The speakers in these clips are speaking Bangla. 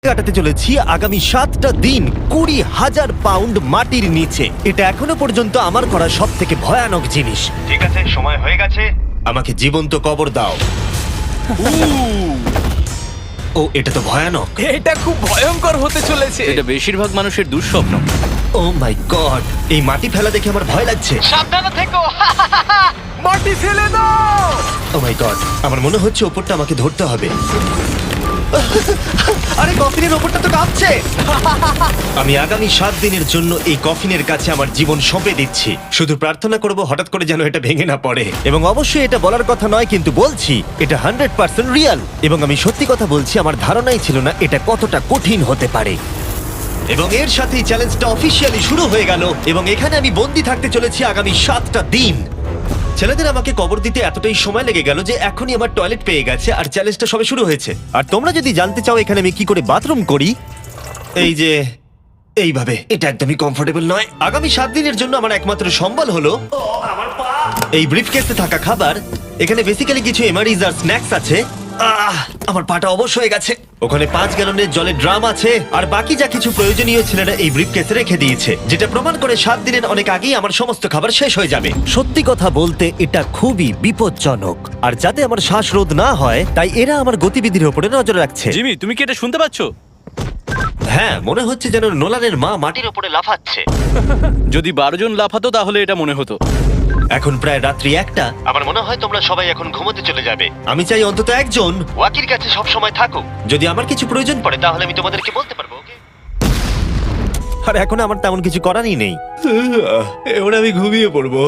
কাটাতে চলেছি আগামী 7টা দিন 20,000 পাউন্ড মাটির নিচে। এটা এখনো পর্যন্ত আমার করা সব থেকে ভয়ানক জিনিস। ঠিক আছে, সময় হয়ে গেছে, আমাকে জীবন্ত কবর দাও। ও, এটা তো ভয়ানক। এটা খুব ভয়ঙ্কর হতে চলেছে। এটা বেশিরভাগ মানুষের দুঃস্বপ্ন। ও মাই গড, এই মাটি ফেলা দেখে আমার ভয় লাগছে। সাবধানে থেকো। মাটি ফেলে দাও। ও মাই গড, আমার মনে হচ্ছে ওপরটা আমাকে ধরতে হবে। আরে কফিনের ওপরটা তো কাঁপছে। আমি আগামী 7 দিনের জন্য এই কফিনের কাছে আমার জীবন সঁপে দিচ্ছি। শুধু প্রার্থনা করব হঠাৎ করে যেন এটা ভেঙে না পড়ে। এবং অবশ্যই এটা বলার কথা নয়, কিন্তু বলছি এটা 100% রিয়েল। এবং আমি সত্যি কথা বলছি, আমার ধারণাই ছিল না এটা কতটা কঠিন হতে পারে। এবং এর সাথেই চ্যালেঞ্জটা অফিসিয়ালি শুরু হয়ে গেল। এবং এখানে আমি বন্দি থাকতে চলেছি আগামী 7টা দিন। ছেলেদের আমাকে কবর দিতে এতটাই সময় লেগে গেল যে এখনই আমার টয়লেট পেয়ে গেছে, আর চ্যালেঞ্জটা সবে শুরু হয়েছে। আর তোমরা যদি জানতে চাও এখানে আমি কি করে বাথরুম করি, এই যে এইভাবে, এটা একদমই কমফোর্টেবল নয়। আগামী 7 দিনের জন্য আমার একমাত্র সম্বল হলো এই ব্রিফকেসে থাকা খাবার। এখানে বেসিক্যালি কিছু এমারিজ আর স্ন্যাক্স আছে। আমার পাটা অবশ হয়ে গেছে। ওখানে 5 গ্যালনের জলের ড্রাম আছে, আর বাকি যা কিছু প্রয়োজনীয় ছেলেরা এই ব্রিফকেসে রেখে দিয়েছে, যেটা প্রমাণ করে 7 দিনের অনেক আগেই আমার সমস্ত খাবার শেষ হয়ে যাবে। সত্যি কথা বলতে এটা খুবই বিপজ্জনক, আর যাতে আমার শ্বাসরোধ না হয় তাই এরা আমার গতিবিধির উপরে নজর রাখছে। জিমি, তুমি কি এটা শুনতে পাচ্ছো? হ্যাঁ, মনে হচ্ছে যেন নোলানের মা মাটির উপরে লাফাচ্ছে। যদি 12 জন লাফাতো তাহলে এটা মনে হতো। এখন প্রায় রাত্রি 1টা। আমার মনে হয় তোমরা সবাই এখন ঘুমোতে চলে যাবে। আমি চাই অন্তত একজন ওয়াকির কাছে সব সময় থাকুক। যদি আমার কিছু প্রয়োজন পড়ে তাহলে আমি তোমাদেরকে বলতে পারবো, ওকে? আর এখন আমার তেমন কিছু করারই নেই। এবার আমি ঘুমিয়ে পড়বো।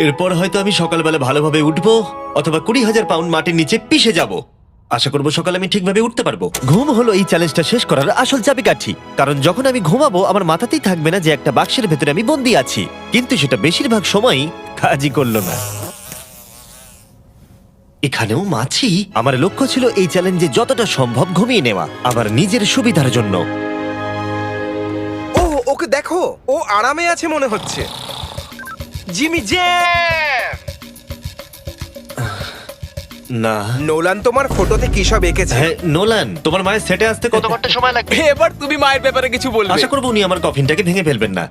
এরপর হয়তো আমি সকালবেলা ভালোভাবে উঠবো, অথবা 20,000 পাউন্ড মাটির নিচে পিষে যাব। আশা করবো সকালে আমি ঠিকভাবে উঠতে পারবো। ঘুম হলো এই চ্যালেঞ্জটা শেষ করার আসল চাবিকাঠি। কারণ যখন আমি ঘুমাবো আমার মাথাতেই থাকবে না যে একটা বাক্সের ভেতরে আমি বন্দি আছি। কিন্তু সেটা বেশিরভাগ সময়ই কাজই করলো না। এখানেও মাছি। আমার লক্ষ্য ছিল এই চ্যালেঞ্জে যতটা সম্ভব ঘুমিয়ে নেওয়া, আমার নিজের সুবিধার জন্য। ও, ওকে দেখো, ও আরামে আছে মনে হচ্ছে। Jimmy J. না, নোলান তোমার ফটোতে কি সব এঁকেছে? হ্যাঁ নোলান, তোমার মায়ের সেটে আসতে কত ঘন্টা সময় লাগবে? এবার তুমি মায়ের ব্যাপারে কিছু বলবে। আশা করবো উনি আমার কফিনটাকে ভেঙে ফেলবেন না।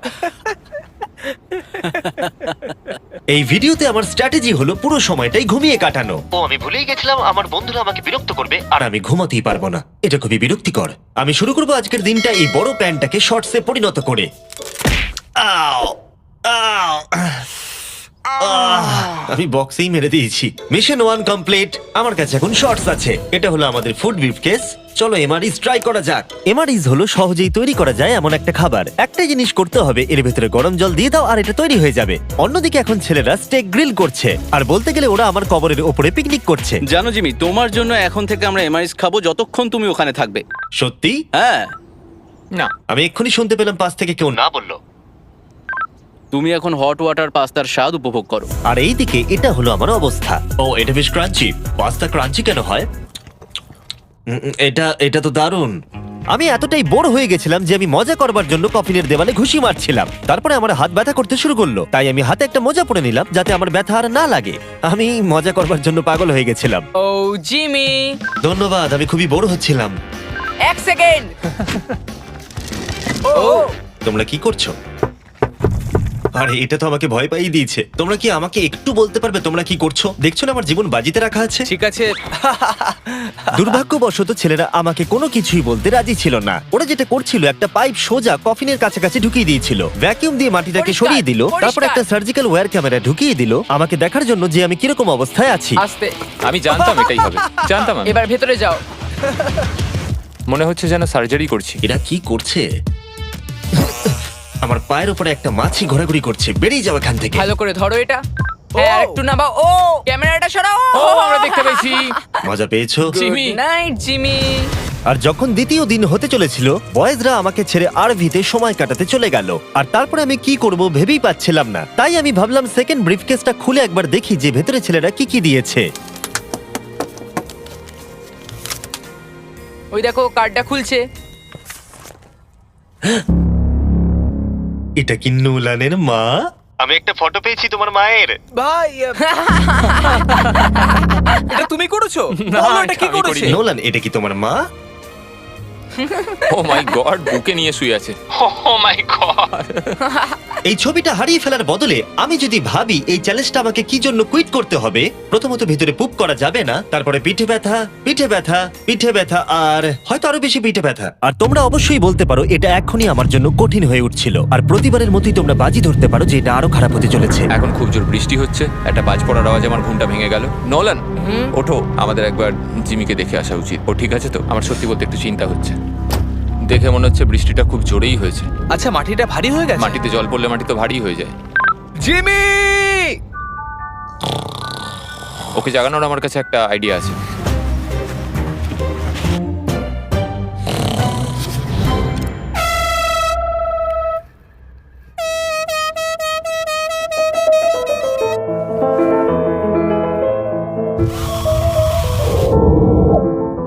এই ভিডিওতে আমার স্ট্র্যাটেজি হলো পুরো সময়টাই ঘুমিয়ে কাটানো। ও, আমি ভুলেই গেছিলাম আমার বন্ধুরা আমাকে বিরক্ত করবে আর আমি ঘুমাতেই পারবো না। এটা খুবই বিরক্তিকর। আমি শুরু করবো আজকের দিনটা এই বড় প্যান্টটাকে শর্টসে পরিণত করে। আও, আও, আমি বক্সেই মেরে দিয়েছি। Mission 1 complete. আমার কাছে এখন শর্টস আছে। এটা হলো আমাদের ফুড ব্রিফকেস। চলো এমআরইজ ট্রাই করা যাক। এমআরইজ হলো সহজেই তৈরি করা যায় এমন একটা খাবার। একটা জিনিস করতে হবে, এর ভেতরে গরম জল দিয়ে দাও আর এটা তৈরি হয়ে যাবে। অন্যদিকে এখন ছেলেরা স্টেক গ্রিল করছে, আর বলতে গেলে ওরা আমার কবরের ওপরে পিকনিক করছে। জানো জিমি, তোমার জন্য এখন থেকে আমরা এমআইএস খাবো যতক্ষণ তুমি ওখানে থাকবে। সত্যি? হ্যাঁ। না, আমি এক্ষুনি শুনতে পেলাম পাশ থেকে কেউ না বললো। তুমি এখন হট ওয়াটার পাস্তার স্বাদ উপভোগ করো। আর এইদিকে এটা হলো আমার অবস্থা। ও, এটা বেশ ক্রাঞ্চি। পাস্তা ক্রাঞ্চি কেন হয়? এটা তো দারুণ। আমি এতটাই বোর হয়ে গেছিলাম যে আমি মজা করবার জন্য কফিনের দেওয়ালে ঘুষি মারছিলাম। তারপরে আমার হাত ব্যথা করতে শুরু করলো, তাই আমি হাতে একটা মোজা পরে নিলাম যাতে আমার ব্যথা আর না লাগে। আমি মজা করবার জন্য পাগল হয়ে গেছিলাম। ও জিমি, ধন্যবাদ, আমি খুবই বোর হচ্ছিলাম। 1 সেকেন্ড। ও তোমরা কি করছো? আরে এটা তো আমাকে ভয় পাইয়ে দিয়েছে। তোমরা কি আমাকে একটু বলতে পারবে তোমরা কি করছো? দেখছো না আমার জীবন বাজিতে রাখা আছে। ঠিক আছে। দুর্ভাগ্যবশত ছেলেরা আমাকে কোনো কিছুই বলতে রাজি ছিল না। ওরা যেটা করছিল, একটা পাইপ সোজা কফিনের কাছাকাছি ঢুকিয়ে দিয়েছিল, ভ্যাকিউম দিয়ে মাটিটাকে পরিষ্কার, সরিয়ে দিল, তারপর পরিষ্কার। একটা সার্জিক্যাল ওয়্যার ক্যামেরা ঢুকিয়ে দিল আমাকে দেখার জন্য যে আমি কিরকম অবস্থায় আছি। আস্তে, আমি জানতাম এটাই হবে, জানতাম আমি। এবার ভেতরে যাও। মনে হচ্ছে যেন সার্জারি করছি। এরা কি করছে? আমার পায়ের উপরে একটা মাছি ঘোরাঘুরি করছে। বেরিয়ে যাও এখান থেকে। ভালো করে ধরো এটা। হ্যাঁ, আরেকটু নামাও। ও, ক্যামেরাটা সরাও। ও, আমরা দেখতে পেয়েছি। মজা পেয়েছো? Jimmy, night Jimmy. আর যখন দ্বিতীয় দিন হতে চলেছিল, বয়েজরা আমাকে ছেড়ে আরভিতে সময় কাটাতে চলে গেল। আর তারপরে আমি কি করব ভেবেই পাচ্ছিলাম না। তাই আমি ভাবলাম সেকেন্ড ব্রিফকেসটা খুলে একবার দেখি যে ভেতরে ছেলেরা কি কি দিয়েছে। ওই দেখো, কার্ডটা খুলছে। এটা কি নোলানের মা? আমি একটা ফটো পেয়েছি তোমার মায়ের। ভাই, এটা তুমি করেছো? না, বলো এটা কি এটা আমি করেছে? করিনি। নোলান, এটা কি তোমার মা? ও মাই গড, বুকে নিয়ে শুয়ে আছে। ও মাই গড। এই ছবিটা হারিয়ে ফেলার বদলে আমি যদি ভাবি এই চ্যালেঞ্জটা আমাকে কি জন্য কুইট করতে হবে, প্রথমত ভিতরে পুপ করা যাবে না, তারপরে পিঠে ব্যথা, পিঠে ব্যথা, পিঠে ব্যথা, আর হয়তো আরো বেশি পিঠে ব্যথা। আর তোমরা অবশ্যই বলতে পারো এটা এখনই আমার জন্য কঠিন হয়ে উঠছিল, আর প্রতিবারের মতোই তোমরা বাজি ধরতে পারো যে এটা আরো খারাপ হতে চলেছে। এখন খুব জোর বৃষ্টি হচ্ছে, একটা বাজ পড়ার আওয়াজে আমার ঘুমটা ভেঙে গেল। নোলান, ওঠো, আমাদের একবার জিমিকে দেখে আসা উচিত। ও ঠিক আছে তো? আমার সত্যি বলতে একটু চিন্তা হচ্ছে। দেখে মনে হচ্ছে বৃষ্টিটা খুব জোরেই হয়েছে। আচ্ছা, মাটিটা ভারী হয়ে গেছে। মাটিতে জল পড়লে মাটি তো ভারী হয়ে যায়। জিমি! ওকে জাগানোর আমার কাছে একটা আইডিয়া আছে।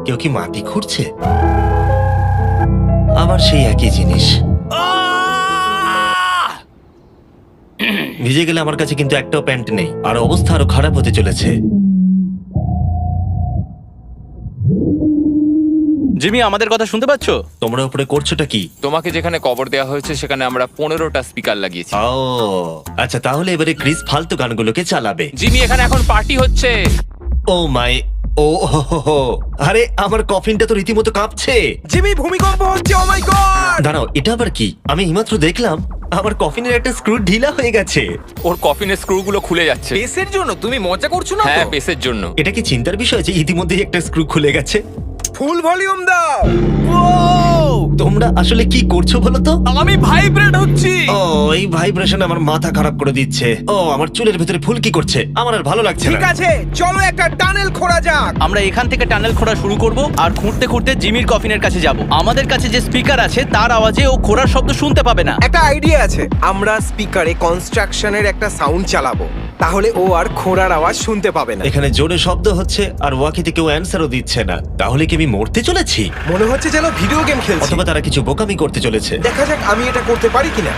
কেউ কি মাটি খুঁড়ছে? আবার সেই একই জিনিস। ভিজে গেলে আমার কাছে কিন্তু একটাও প্যান্ট নেই, আর অবস্থা আরো খারাপ হতে চলেছে। জিমি, আমাদের কথা শুনতে পাচ্ছো? তোমরা উপরে করছোটা কি? তোমাকে যেখানে কবর দেওয়া হয়েছে সেখানে আমরা 15টা স্পিকার লাগিয়েছি। ও আচ্ছা, তাহলে এবারে ক্রিস ফালতু গানগুলোকে চালাবে। জিমি, এখানে এখন পার্টি হচ্ছে। ও মাই, ও হো হো হো। আরে আমার কফিনটা তো রীতিমতো কাঁপছে। জিমি, ভূমিকম্প হচ্ছে, ও মাই গড! দাঁড়াও, এটা আবার কি? আমি এইমাত্র দেখলাম আমার কফিনের একটা স্ক্রু ঢিলা হয়ে গেছে। ওর কফিনের স্ক্রুগুলো খুলে যাচ্ছে। পেসের জন্য তুমি মজা করছো না হ্যাঁ, তো? পেসের জন্য। এটা কি চিন্তার বিষয় যে ইতিমধ্যেই একটা স্ক্রু খুলে গেছে? ফুল ভলিউম দাও। তোমরা আসলে কি করছো বলো তো? আমি ভাইব্রেট হচ্ছি। ও, এই ভাইব্রেশন আমার মাথা খারাপ করে দিচ্ছে। ও, আমার চুলের ভেতরে ফুলকি করছে, আমার আর ভালো লাগছে ঠিক না। আছে, চলো একটা টানেল খোঁড়া যাক। আমরা এখান থেকে টানেল খোঁড়া শুরু করব, আর খুঁড়তে খুঁড়তে জিমির কফিনের কাছে যাব। আমাদের কাছে যে স্পিকার আছে তার আওয়াজে ও খোঁড়ার শব্দ শুনতে পাবে না। একটা আইডিয়া আছে, আমরা স্পিকারে কনস্ট্রাকশনের একটা সাউন্ড চালাবো, তাহলে ও আর খোঁড়ার আওয়াজ শুনতে পাবে না। এখানে জোরে শব্দ হচ্ছে আর ওয়াকিতে কেউ অ্যান্সারও দিচ্ছে না। তাহলে কি আমি মরতে চলেছি? মনে হচ্ছে যেন ভিডিও গেম খেলছি। অথবা তারা কিছু বোকামি করতে চলেছে। দেখা যাক আমি এটা করতে পারি কিনা।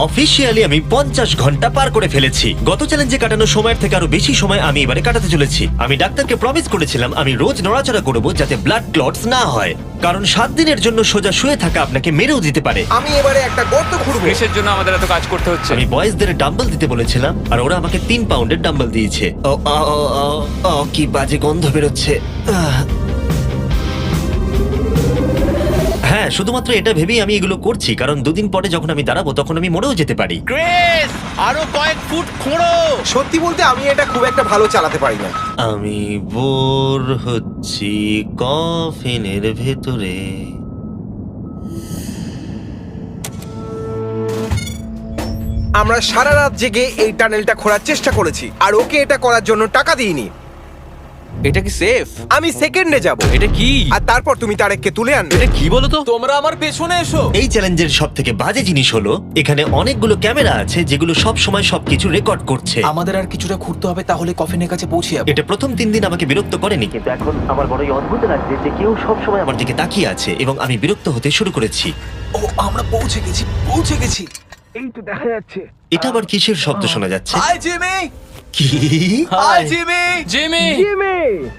অফিসিয়ালি আমি 50 ঘন্টা পার করে ফেলেছি। গত চ্যালেঞ্জে কাটানো সময়ের থেকে আরো বেশি সময় আমি এবারে কাটাতে চলেছি। আমি ডাক্তারকে প্রমিস করেছিলাম আমি রোজ নড়াচড়া করব যাতে ব্লাড ক্লটস না হয়, কারণ 7 দিনের জন্য সোজা শুয়ে থাকা আপনাকে মেরেও দিতে পারে। আমি এবারে একটা গর্ত খুঁড়বো। পেসের জন্য আমাদের এত কাজ করতে হচ্ছে। আমি বয়েজদের ডাম্বল দিতে বলেছিলাম আর ওরা আমাকে 3 পাউন্ডের ডাম্বল দিয়েছে। ও ও, ও, ও, ও, কি বাজে গন্ধ বেরোচ্ছে। হ্যাঁ, শুধুমাত্র এটা ভেবেই আমি এগুলো করছি, কারণ 2 দিন পরে যখন আমি দাঁড়াবো তখন আমি মরেও যেতে পারি। গ্রেস, আরো কয়েক ফুট খোঁড়ো। সত্যি বলতে আমি এটা খুব একটা ভালো চালাতে পারি না। আমি বোর হচ্ছি কফিনের ভেতরে। আমরা সারা রাত জেগে এই টানেলটা খোঁড়ার চেষ্টা করেছি, আর ওকে এটা করার জন্য টাকা দিইনি। এটা কি সেফ? আমি সেকেন্ডে যাব, এটা কি? আর তারপর তুমি তারেককে তুলে আনবে। এটা কি বলো তো? তোমরা আমার পেছনে এসো। এই চ্যালেঞ্জের সব থেকে বাজে জিনিস হলো এখানে অনেকগুলো ক্যামেরা আছে যেগুলো সব সময় সবকিছু রেকর্ড করছে। আমাদের আর কিছুটা ঘুরতে হবে, তাহলে কফিনের কাছে পৌঁছে যাবো। এটা প্রথম 3 দিন আমাকে বিরক্ত করেনি, কিন্তু এখন আমার বড়ই অদ্ভুত লাগছে যে কেউ সব সময় আমার দিকে তাকিয়ে আছে এবং আমি বিরক্ত হতে শুরু করেছি। ও, আমরা পৌঁছে গেছি, পৌঁছে গেছি। এই তো দেখা যাচ্ছে। এটা আবার কিসের শব্দ শোনা যাচ্ছে? Hi Jimmy! কি? Hi Jimmy! জিমি!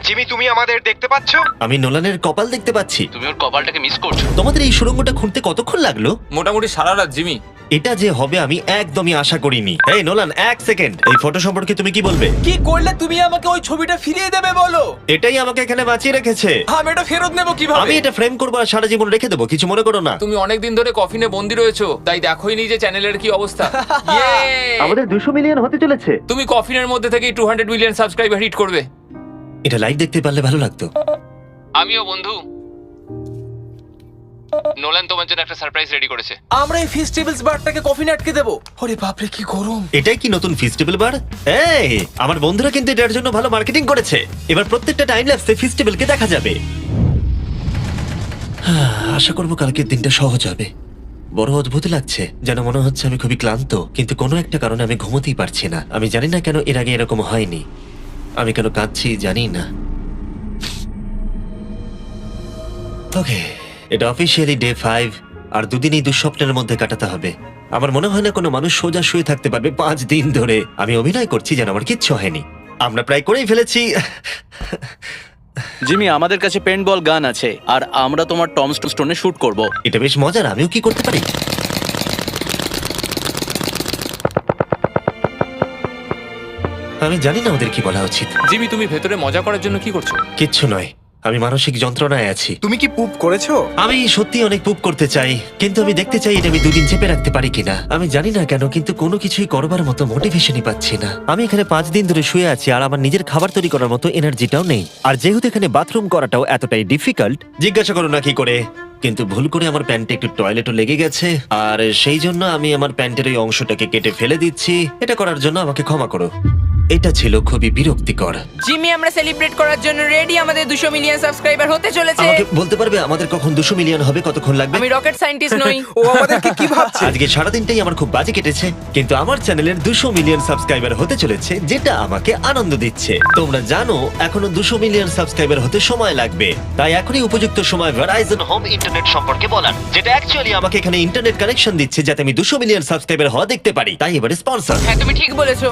জিমি, তুমি আমাদের দেখতে পাচ্ছো? আমি নোলানের কপাল দেখতে পাচ্ছি। তুমি ওর কপালটাকে মিস করছো। তোমাদের এই সুড়ঙ্গটা খুঁড়তে কতক্ষণ লাগলো? মোটামুটি সারা রাত। জিমি, এটা যে হবে আমি একদমই আশা করিনি। এই নোলান, 1 সেকেন্ড, এই ফটো সম্পর্কে তুমি কি বলবে? কি করলে তুমি আমাকে ওই ছবিটা ফিরিয়ে দেবে বলো? এটাই আমাকে এখানে বাঁচিয়ে রেখেছে। আমি এটা ফেরত নেব কিভাবে? আমি এটা ফ্রেম করবো আর সারা জীবন রেখে দেবো, কিছু মনে করো না। তুমি অনেকদিন ধরে কফিনে বন্দি রয়েছো, তাই দেখোই নি যে চ্যানেলের কি অবস্থা। Yay! আমাদের 200 মিলিয়ন হতে চলেছে। তুমি কফিনের মধ্যে থেকে 200 মিলিয়ন সাবস্ক্রাইবার হিট করবে। এটা লাইভ দেখতে পারলে ভালো লাগতো। আমিও বন্ধু। নোলান তোমার জন্য একটা সারপ্রাইজ রেডি করেছে। আমরা এই ফেস্টিভ্যালস বারটাকে কফিনে আটকে দেবো। ওরে বাপরে, কি গরম! এটাই কি নতুন ফেস্টিভ্যাল বার? এই, আমার বন্ধুরা কিন্তু এটার জন্য ভালো মার্কেটিং করেছে। এবার প্রত্যেকটা টাইম ল্যাপসে ফেস্টিভ্যালকে দেখা যাবে। আশা করবো কালকের দিনটা সহজ হবে। বড় অদ্ভুত লাগছে, যেন মনে হচ্ছে আমি খুবই ক্লান্ত, কিন্তু কোনো একটা কারণে আমি ঘুমোতেই পারছি না। আমি জানি না কেন এর আগে এরকম হয়নি। আমি কেন কাঁদছি জানি না। ওকে, এটা অফিসিয়ালি ডে 5, আর 2 দিন এই দুঃস্বপ্নের মধ্যে কাটাতে হবে। আমার মনে হয় না কোনো মানুষ সোজা শুয়ে থাকতে পারবে 5 দিন ধরে। আমি অভিনয় করছি যেন আমার কিচ্ছু হয়নি। আমরা প্রায় করেই ফেলেছি। জিমি, আমাদের কাছে পেন্টবল গান আছে আর আমরা তোমার টম স্টোনে শুট করব। এটা বেশ মজার, আমিও কি করতে পারি? আমি জানি না ওদের কি বলা উচিত। জিমি, তুমি ভেতরে মজা করার জন্য কি করছো? কিচ্ছু নয়, আমি মানসিক যন্ত্রণায় আছি। তুমি কি পুপ করেছো? আমি সত্যি অনেক পুপ করতে চাই, কিন্তু আমি দেখতে চাই এটা আমি 2 দিন চেপে রাখতে পারি কিনা। আমি জানি না কেন, কিন্তু কোনো কিছুই করবার মতো মোটিভেশনই পাচ্ছি না। আমি এখানে 5 দিন ধরে শুয়ে আছি আর আমার নিজের খাবার তৈরি করার মতো এনার্জিটাও নেই। আর যেহেতু এখানে বাথরুম করাটাও এতটাই ডিফিকাল্ট, জিজ্ঞাসা করো না কি করে, কিন্তু ভুল করে আমার প্যান্টে একটু টয়লেটও লেগে গেছে, আর সেই জন্য আমি আমার প্যান্টের ওই অংশটাকে কেটে ফেলে দিচ্ছি। এটা করার জন্য আমাকে ক্ষমা করো। এটা ছিল খুবই বিরক্তিকর। জিমি, আমরা সেলিব্রেট করার জন্য রেডি। আমাদের 200 মিলিয়ন সাবস্ক্রাইবার হতে চলেছে। আমাকে বলতে পারবে আমাদের কখন 200 মিলিয়ন হবে, কতক্ষণ লাগবে? আমি রকেট সায়েন্টিস্ট নই। ও আমাদেরকে কি ভাবছে? আজকে সারাদিনটাই আমার খুব বাজে কেটেছে, কিন্তু আমার চ্যানেলের 200 মিলিয়ন সাবস্ক্রাইবার হতে চলেছে, যেটা আমাকে আনন্দ দিচ্ছে। তোমরা জানো এখনো 200 মিলিয়ন সাবস্ক্রাইবার হতে সময় লাগবে, তাই এখনই উপযুক্ত সময় ভেরাইজন হোম ইন্টারনেট সম্পর্কে বলার, যেটা অ্যাকচুয়ালি আমাকে এখানে ইন্টারনেট কানেকশন দিচ্ছে যাতে আমি 200 মিলিয়ন সাবস্ক্রাইবার হওয়া দেখতে পারি। তাই এবারে স্পন্সর হ্যাঁ, তুমি ঠিক বলেছো।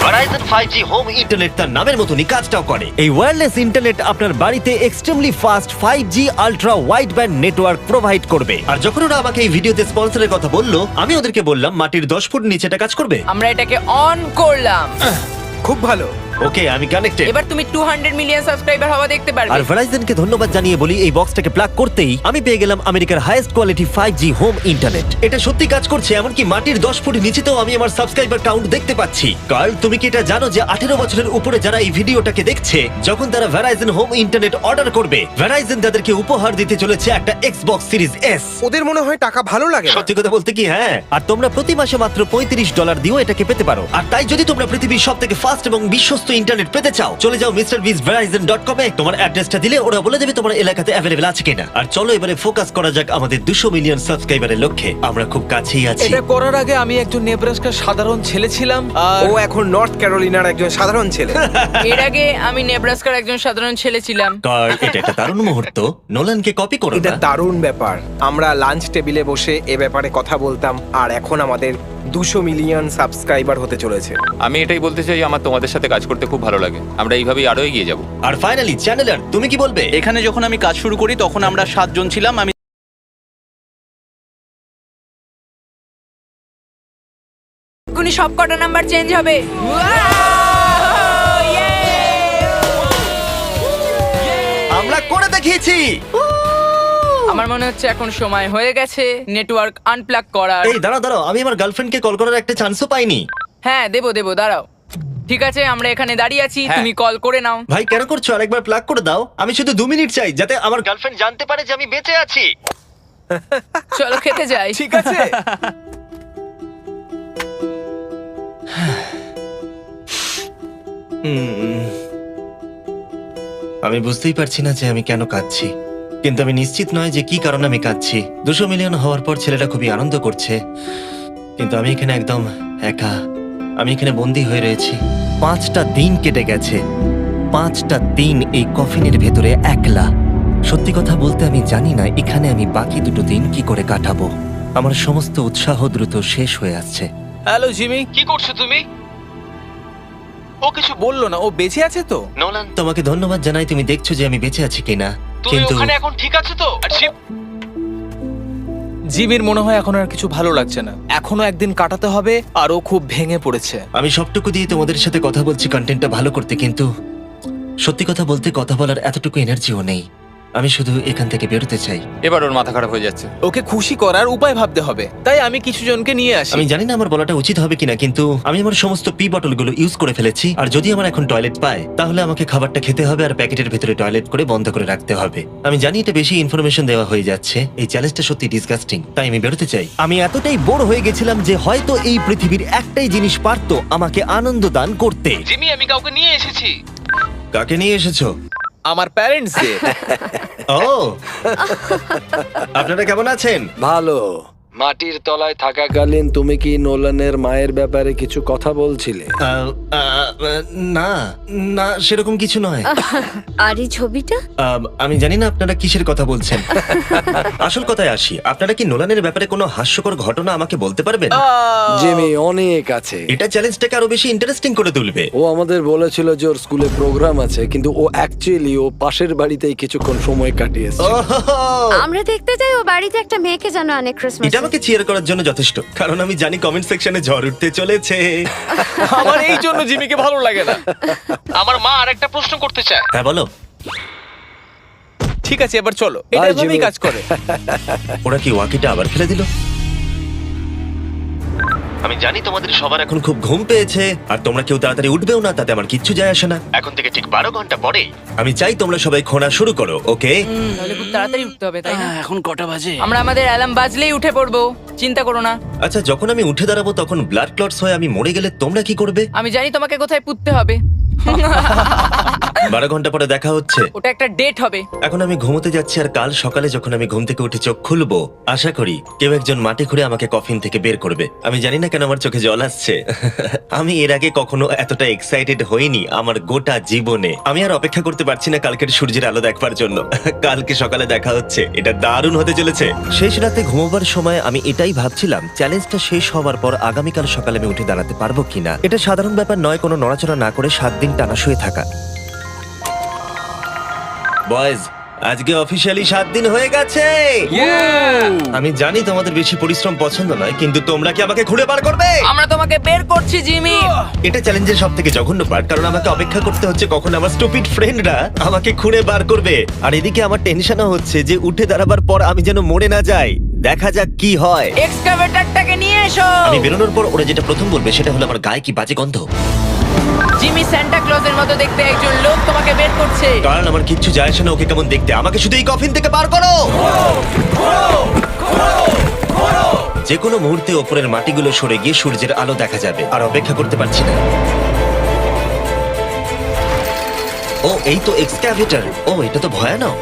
ভেরাইজন 5G হোম ইন্টারনেট তার নামের মতনই কাজটাও করে। এই ওয়্যারলেস ইন্টারনেট আপনার বাড়িতে extremely fast 5G ultra wide band network provide করবে। আর যখন ওরা আমাকে এই ভিডিওতে স্পন্সরের কথা বললো, আমি ওদেরকে বললাম মাটির 10 ফুট নিচে এটা কাজ করবে। আমরা এটাকে অন করলাম। খুব ভালো। ওকে, আমি কানেক্টেড। এবার তুমি 200 মিলিয়ন সাবস্ক্রাইবার হওয়া দেখতে আর পারবে। ভেরাইজনকে ধন্যবাদ জানিয়ে বলি, এই বক্সটাকে প্লাগ করতেই আমি পেয়ে গেলাম আমেরিকার highest quality 5G home internet. এটা সত্যি কাজ করছে, এমনকি মাটির 10 ফুট নিচেতেও আমি আমার সাবস্ক্রাইবার কাউন্ট দেখতে পাচ্ছি। কার্ল, তুমি কি এটা জানো যে 18 বছরের উপরে যারা এই ভিডিওটাকে দেখছে, যখন তারা ভেরাইজন হোম ইন্টারনেট অর্ডার করবে, ভেরাইজন তাদেরকে উপহার দিতে চলেছে একটা Xbox Series S। ওদের মনে হয় টাকা ভালো লাগে না। সত্যি কথা বলতে কি, হ্যাঁ। আর তোমরা প্রতি মাসে মাত্র $35 দিয়েও এটাকে পেতে পারো। আর তাই যদি তোমরা পৃথিবীর সবথেকে ফাস্ট এবং বিশ্বস্ত ইন্টারনেট পেতে চাও, চলে যাও MrBeastVerizon.com এ। তোমার অ্যাড্রেসটা দিলে ওরা বলে দেবে তোমার এলাকাতে অ্যাভেলেবল আছে কিনা। আর চলো এবারে ফোকাস করা যাক আমাদের 200 মিলিয়ন সাবস্ক্রাইবারের লক্ষ্যে। আমরা খুব কাছেই আছি। এটা করার আগে আমি একজন নেব্রাস্কার সাধারণ ছেলে ছিলাম আর ও এখন নর্থ ক্যারোলিনার একজন সাধারণ ছেলে। এর আগে আমি নেব্রাস্কার একজন সাধারণ ছেলে ছিলাম। কার্ল, এটা একটা দারুণ মুহূর্ত। নোলানকে কপি করো এটা না। দারুণ ব্যাপার। আমরা লাঞ্চ টেবিলে বসে এ ব্যাপারে কথা বলতাম, আর এখন আমাদের 200 মিলিয়ন সাবস্ক্রাইবার হতে চলেছে। আমি এটাই বলতে চাই, আমার তোমাদের সাথে কাজ করতে খুব ভালো লাগে। আমরা এইভাবেই আরো এগিয়ে যাব। আর ফাইনালি চ্যানেলার, তুমি কি বলবে? এখানে যখন আমি কাজ শুরু করি তখন আমরা 7 জন ছিলাম। আমি এক্ষুনি সব কটা নাম্বার চেঞ্জ হবে। আমরা করে দেখিয়েছি। আমার মনে হচ্ছে এখন সময় হয়ে গেছে নেটওয়ার্ক আনপ্লাগ করার। এই দাঁড়াও দাঁড়াও, আমি আমার গার্লফ্রেন্ডকে কল করার একটা চান্সও পাইনি। হ্যাঁ, দেবো দাঁড়াও। ঠিক আছে, আমরা এখানে দাঁড়িয়ে আছি, হ্যাঁ। তুমি কল করে নাও। ভাই কেন করছো? আরেকবার প্লাগ করে দাও। আমি শুধু 2 মিনিট চাই, যাতে আমার গার্লফ্রেন্ড জানতে পারে যে আমি বেঁচে আছি। চলো খেতে যাই। ঠিক আছে। আমি বুঝতেই পারছি না যে আমি কেন কাঁদছি, কিন্তু আমি নিশ্চিত নয় যে কি কারণে আমি কাঁদছি। 200 মিলিয়ন হওয়ার পর ছেলেটা খুবই আনন্দ করছে, কিন্তু আমি এখানে একদম একা। আমি এখানে বন্দি হয়ে রয়েছি। 5টা দিন কেটে গেছে, 5টা দিন এই কফিনের ভেতরে একলা। সত্যি কথা বলতে আমি জানি না এখানে আমি বাকি 2 দিন কি করে কাটাবো। আমার সমস্ত উৎসাহ দ্রুত শেষ হয়ে আসছে। হ্যালো জিমি, কি করছো তুমি? ও কিছু বললো না, ও বেঁচে আছে তো? নোলান, তোমাকে ধন্যবাদ জানাই, তুমি দেখছো যে আমি বেঁচে আছি কিনা। তুমি ওখানে এখন ঠিক আছে তো? জিমির মনে হয় এখন আর কিছু ভালো লাগছে না। এখনো একদিন কাটাতে হবে আর ও খুব ভেঙে পড়েছে। আমি সবটুকু দিয়ে তোমাদের সাথে কথা বলছি কন্টেন্টটা ভালো করতে, কিন্তু সত্যি কথা বলতে কথা বলার এতটুকু এনার্জিও নেই। আমি শুধু এখান থেকে বেরোতে চাই। এবার ওর মাথা খারাপ হয়ে যাচ্ছে। ওকে খুশি করার উপায় ভাবতে হবে, তাই আমি কিছু জনকে নিয়ে আসি। আমি জানি না আমার বলাটা উচিত হবে কিনা, কিন্তু আমি আমার সমস্ত পি বটলগুলো ইউজ করে ফেলেছি। আর যদি আমার এখন টয়লেট পায়, তাহলে আমাকে খাবারটা খেতে হবে আর প্যাকেটের ভেতরে টয়লেট করে বন্ধ করে রাখতে হবে। আমি জানি এটা বেশি ইনফরমেশন দেওয়া হয়ে যাচ্ছে, এই চ্যালেঞ্জটা সত্যি ডিসগাস্টিং, তাই আমি বেরোতে চাই। আমি এতটাই বোর হয়ে গেছিলাম যে হয়তো এই পৃথিবীর একটাই জিনিস পারতো আমাকে আনন্দ দান করতে। জিমি, আমি কাউকে নিয়ে এসেছি। কাকে নিয়ে এসেছো? আমার প্যারেন্টসকে। ও, আপনারা কেমন আছেন? ভালো। মাটির তলায় থাকাকালীন তুমি কি নোলানের মায়ের ব্যাপারে কিছু কথা বলছিলে? না না, সেরকম কিছু নয়। আর এই ছবিটা? আমি জানি না আপনারা কিসের কথা বলছেন। আসল কথায় আসি, আপনারা কি নোলানের ব্যাপারে কোনো হাস্যকর ঘটনা আমাকে বলতে পারবেন? জিমি, অনেক আছে। এটা চ্যালেঞ্জটাকে আরো বেশি ইন্টারেস্টিং করে তুলবে। ও আমাদের বলেছিল যে ওর স্কুলে প্রোগ্রাম আছে, কিন্তু ও অ্যাকচুয়ালি ও পাশের বাড়িতেই কিছুক্ষণ সময় কাটিয়েছে। ওহো! আমরা দেখতে যাই ও বাড়িতে একটা মেয়েকে জানো অনেক ক্রিসমাস। এটা আমাকে চিয়ার করার জন্য যথেষ্ট, কারণ আমি জানি কমেন্ট সেকশনে ঝড় উঠতে চলেছে। আমার এই জন্য জিমিকে ভালো লাগে না। আমার মা আরেকটা প্রশ্ন করতে চায়। হ্যাঁ বলো। ঠিক আছে, এবার চলো, এটা Bye, এভাবেই জিমি। কাজ করে। ওরা কি ওয়াকিটা আবার ফেলে দিল? আমি জানি তোমাদের সবার এখন খুব ঘুম পেয়েছে, আর তোমরা কেউ তাড়াতাড়ি উঠবেও না, তাতে আমার কিচ্ছু যায় আসে না। এখন থেকে ঠিক 12 ঘন্টা পরে আমি চাই তোমরা সবাই খোঁড়া শুরু করো, ওকে? তাহলে খুব তাড়াতাড়ি উঠতে হবে, তাই না? এখন কটা বাজে? আমরা আমাদের অ্যালার্ম বাজলেই উঠে পড়বো, চিন্তা করো না। আচ্ছা, যখন আমি উঠে দাঁড়াবো তখন ব্লাড ক্লটস হয়ে আমি মরে গেলে তোমরা কি করবে? আমি জানি তোমাকে কোথায় পুঁততে হবে। 12 ঘন্টা পরে দেখা হচ্ছে। ওটা একটা ডেট হবে। এখন আমি ঘুমোতে যাচ্ছি, আর কাল সকালে যখন আমি ঘুম থেকে উঠে চোখ খুলবো, আশা করি কেউ একজন মাটি খুঁড়ে আমাকে কফিন থেকে বের করবে। আমি জানি না কেন আমার চোখে জল আসছে। আমি এর আগে কখনো এতটা এক্সাইটেড হইনি আমার গোটা জীবনে। আমি আর অপেক্ষা করতে পারছি না কালকের সূর্যের আলো দেখবার জন্য। কালকে সকালে দেখা হচ্ছে, এটা দারুণ হতে চলেছে। শেষ রাতে ঘুমোবার সময় আমি এটাই ভাবছিলাম, চ্যালেঞ্জটা শেষ হওয়ার পর আগামীকাল সকালে আমি উঠে দাঁড়াতে পারবো কিনা। এটা সাধারণ ব্যাপার নয় কোনো নড়াচড়া না করে 7 দিন টানা শুয়ে থাকা। বয়েজ, আজকে অফিসিয়ালি 7 দিন হয়ে গেছে। আমি জানি তোমাদের বেশি পরিশ্রম পছন্দ নয়, কিন্তু তোমরা কি আমাকে ঘুরে বার করবে? আমরা তোমাকে বের করছি, জিমি। এটা চ্যালেঞ্জের সব থেকে জঘন্য পার্ট, কারণ আমাকে অপেক্ষা করতে হচ্ছে কখন আমার স্টুপিড ফ্রেন্ডরা আমাকে খুঁড়ে বার করবে। আর এদিকে আমার টেনশনও হচ্ছে যে উঠে দাঁড়াবার পর আমি যেন মরে না যাই। দেখা যাক কি হয়। এক্সকাভেটরটাকে নিয়ে এসো। আমি বেরোনোর পর ওরা যেটা প্রথম বলবে সেটা হলো আমার গায়ে কি বাজে গন্ধ। জিমি সান্টা ক্লজের মতো দেখতে একজন লোক তোমাকে বের করছে। কারণ আমার কিচ্ছু যায় আসে না ওকে কেমন দেখতে, আমাকে শুধু এই কফিন থেকে বার করো। যে কোনো মুহূর্তে ওপরের মাটিগুলো সরে গিয়ে সূর্যের আলো দেখা যাবে, আর অপেক্ষা করতে পারছি না। ও, এই তো এক্সক্যাভেটর। ও, এটা তো ভয়ানক।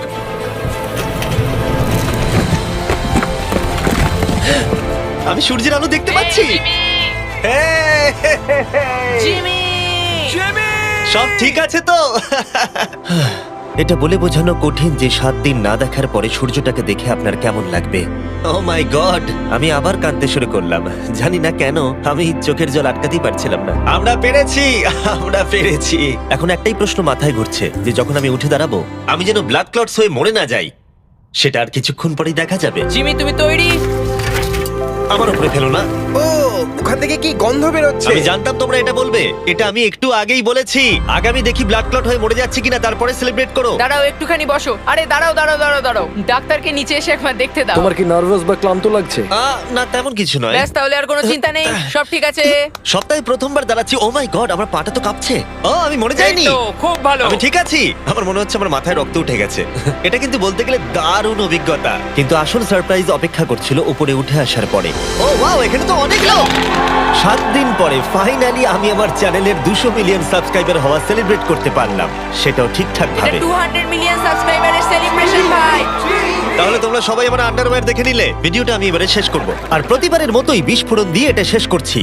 আমি সূর্যের আলো দেখতে পাচ্ছি। জিমি! সব ঠিক আছে তো? এটা বলে বোঝানো কঠিন যে 7 দিন না দেখার পরে সূর্যটাকে দেখে আপনার কেমন লাগবে। ও মাই গড, আমি আবার কাঁদতে শুরু করলাম। জানি না কেন, আমি চোখের জল আটকাতেই পারছিলাম না। আমরা পেরেছি, আমরা পেরেছি। এখন একটাই প্রশ্ন মাথায় ঘুরছে, যে যখন আমি উঠে দাঁড়াবো আমি যেন ব্লাড ক্লটস হয়ে মরে না যাই। সেটা আর কিছুক্ষণ পরেই দেখা যাবে। জিমি, তুমি তৈরি? আমার উপরে ফেলো না। ও, ওখান থেকে কি গন্ধ বেরোচ্ছে? আমি জানতাম তোমরা এটা বলবে। এটা আমি একটু আগেই বলেছি। আগামী দেখি ব্লাড ক্লট হয়ে মরে যাচ্ছে কিনা, তারপরে সেলিব্রেট করো। দাঁড়াও, একটুখানি বসো। আরে দাঁড়াও দাঁড়াও দাঁড়াও দাঁড়াও, ডাক্তারকে নিচে এসে একবার দেখতে দাও। তোমার কি নার্ভাস বা ক্লান্ত লাগছে? না, তেমন কিছু নয়। ব্যাস, তাহলে আর কোনো চিন্তা নেই, সব ঠিক আছে। সপ্তাহে প্রথমবার দাঁড়াচ্ছি। ও মাই গড, আমার পাটা তো কাঁপছে। ও, আমি মরে যাইনি। এই তো, খুব ভালো। আমি ঠিক আছি। আমার মনে হচ্ছে আমার মাথায় রক্ত উঠে গেছে। এটা কিন্তু বলতে গেলে দারুণ অভিজ্ঞতা। কিন্তু আসল সারপ্রাইজ অপেক্ষা করছিল উপরে উঠে আসার পরে। ও ওয়াও, এখানে তো অনেক লোক। 7 দিন পরে ফাইনালি আমি আমার চ্যানেলের 200 মিলিয়ন সাবস্ক্রাইবার হওয়া সেলিব্রেট করতে পারলাম, সেটাও ঠিকঠাক এটা ভাবে। 200 মিলিয়ন সাবস্ক্রাইবারের সেলিব্রেশন, ভাই। তাহলে তোমরা সবাই আমার আন্ডারওয়্যার দেখে নিলে। ভিডিওটা আমি এবারে শেষ করব, আর প্রতিবারের মতোই বিস্ফোরণ দিয়ে এটা শেষ করছি।